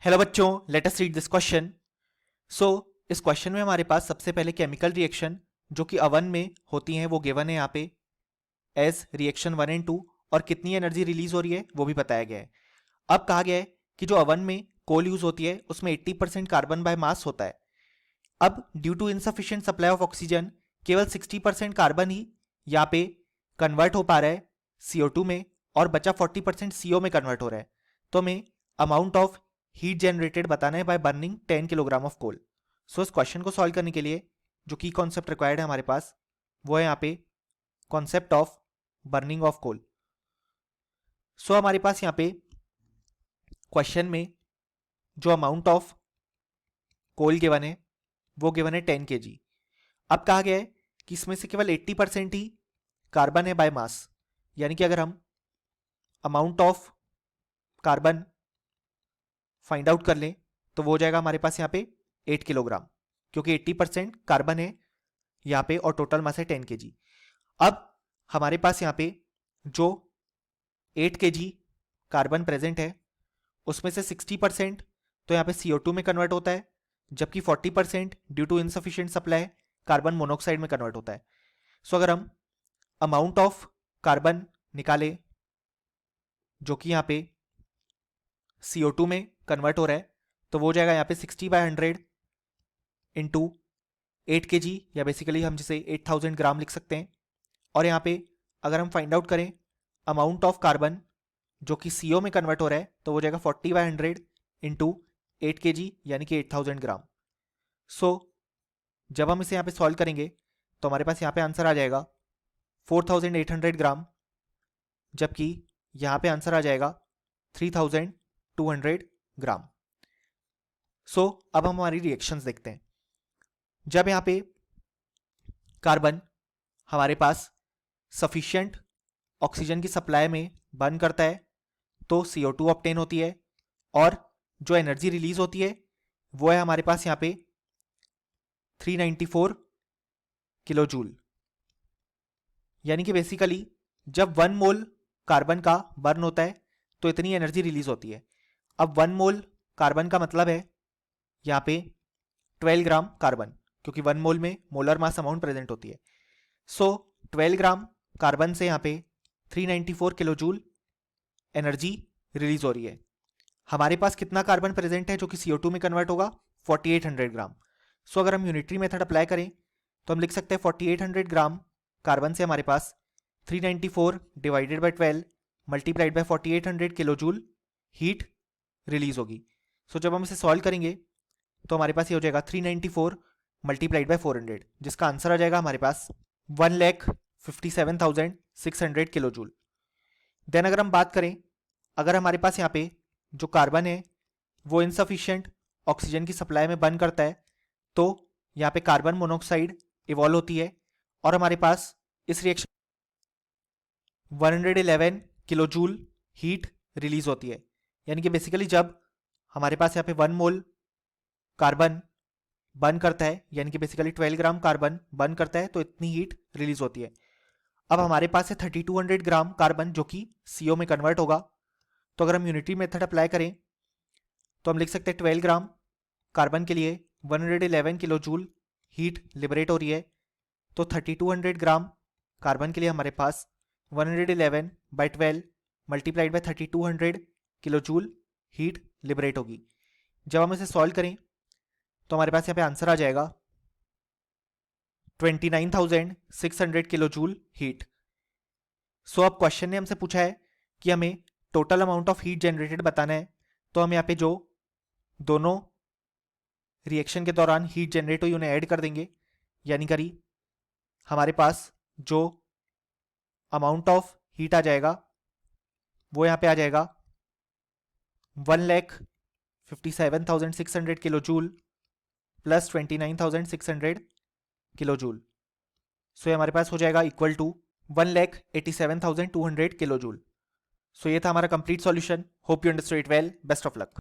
Hello बच्चों, let us read this question. So इस question में हमारे पास सबसे पहले केमिकल रिएक्शन जो कि अवन में होती हैं वो गिवन है यहाँ पे एज रिएक्शन 1 एंड 2, और कितनी एनर्जी रिलीज हो रही है वो भी बताया गया है। अब कहा गया है कि जो अवन में कोल यूज होती है उसमें 80% कार्बन बाय मास होता है। अब due to insufficient supply of oxygen केवल 60% कार्बन ही यहाँ पे कन्वर्ट हो पा रहा है CO2 में, और बचा 40% CO में कन्वर्ट हो रहा है। तो हमें अमाउंट ऑफ हीट जनरेटेड बताना है by burning 10 kilogram of coal. So इस क्वेश्चन को सॉल्व करने के लिए जो की कॉन्सेप्ट रिक्वायर्ड है हमारे पास वो है यहाँ पे concept of burning of coal. So हमारे पास यहाँ पे क्वेश्चन में जो अमाउंट ऑफ कोल गिवन है वो गिवन है 10 kg। अब कहा गया है कि इसमें से केवल 80% ही कार्बन है बाय मास, यानी कि अगर हम amount of carbon find out कर लें तो वो हो जाएगा हमारे पास यहाँ पे 8 किलोग्राम, क्योंकि 80% कार्बन है यहाँ पे और टोटल मास है 10 kg। अब हमारे पास यहाँ पे जो 8 kg कार्बन प्रेजेंट है उसमें से 60% तो यहाँ पे CO2 में कन्वर्ट होता है, जबकि 40% due to insufficient supply carbon monoxide में कन्वर्ट होता है। सो अगर हम अमाउंट ऑफ कार्बन निकाले जो कि यहाँ पे CO2 में कन्वर्ट हो रहा है तो वो हो जाएगा यहाँ पे 60/100 इंटू 8 kg, या बेसिकली हम जिसे 8000 ग्राम लिख सकते हैं। और यहाँ पे अगर हम फाइंड आउट करें अमाउंट ऑफ कार्बन जो कि CO में कन्वर्ट हो रहा है तो वो हो जाएगा 40/100 इंटू 8 kg, यानी कि 8000 ग्राम। सो जब हम इसे यहाँ पे सॉल्व करेंगे तो हमारे पास यहाँ पे आंसर आ जाएगा 4800 ग्राम, जबकि यहाँ पे आंसर आ जाएगा 3200 ग्राम। सो अब हम हमारी रिएक्शंस देखते हैं। जब यहाँ पे कार्बन हमारे पास सफिशिएंट ऑक्सीजन की सप्लाई में बर्न करता है तो CO2 ऑब्टेन होती है, और जो एनर्जी रिलीज होती है वो है हमारे पास यहाँ पे 394 किलो जूल। यानी कि बेसिकली जब 1 मोल कार्बन का बर्न होता है तो इतनी एनर्जी रिलीज होती है। अब 1 मोल कार्बन का मतलब है यहाँ पे 12 ग्राम कार्बन, क्योंकि 1 मोल में मोलर मास अमाउंट प्रेजेंट होती है। सो 12 ग्राम कार्बन से यहाँ पे 394 किलो जूल एनर्जी रिलीज हो रही है। हमारे पास कितना कार्बन प्रेजेंट है जो कि CO2 में कन्वर्ट होगा? 4800 ग्राम। सो अगर हम यूनिटरी मेथड अप्लाई करें तो हम लिख सकते हैं 4800 ग्राम कार्बन से हमारे पास 394 divided by 12 multiplied by 4800 kilo joule heat release होगी। सो जब हम इसे सॉल्व करेंगे तो हमारे पास ये हो जाएगा 394 मल्टीप्लाइड बाई 400, जिसका आंसर आ जाएगा हमारे पास 1,57,600 किलो जूल। देन अगर हम बात करें, अगर हमारे पास यहाँ पे जो कार्बन है वो इनसफिशिएंट ऑक्सीजन की सप्लाई में बर्न करता है तो यहाँ पे कार्बन मोनोऑक्साइड इवॉल्व होती है, और हमारे पास इस reaction 111 kilo joule heat release होती है। यानी कि बेसिकली जब हमारे पास यहाँ पे 1 मोल कार्बन बर्न करता है, यानी कि बेसिकली 12 ग्राम कार्बन बर्न करता है तो इतनी हीट रिलीज होती है। अब हमारे पास है 3200 ग्राम कार्बन जो कि CO में कन्वर्ट होगा। तो अगर हम यूनिटरी मेथड अप्लाई करें तो हम लिख सकते हैं 12 ग्राम कार्बन के लिए 111 किलो जूल हीट लिबरेट हो रही है, तो 3200 ग्राम कार्बन के लिए हमारे पास 111/12 multiplied by 3200 kilo joule heat liberate होगी। जब हम इसे सॉल्व करें तो हमारे पास यहाँ पे आंसर आ जाएगा 29,600 किलो जूल हीट। सो अब क्वेश्चन ने हमसे पूछा है कि हमें total amount of heat generated बताना है, तो हम यहाँ पे जो दोनों रिएक्शन के दौरान हीट जनरेट हुई उन्हें ऐड कर देंगे, यानी करी हमारे पास जो अमाउंट ऑफ हीट आ जाएगा वो यहाँ पे आ जाएगा 1,57,600 kilo joule plus 29,600 kilo joule. So ये हमारे पास हो जाएगा equal to 1,87,200 kilo joule. So ये था हमारा complete solution. Hope you understood it well. Best of luck.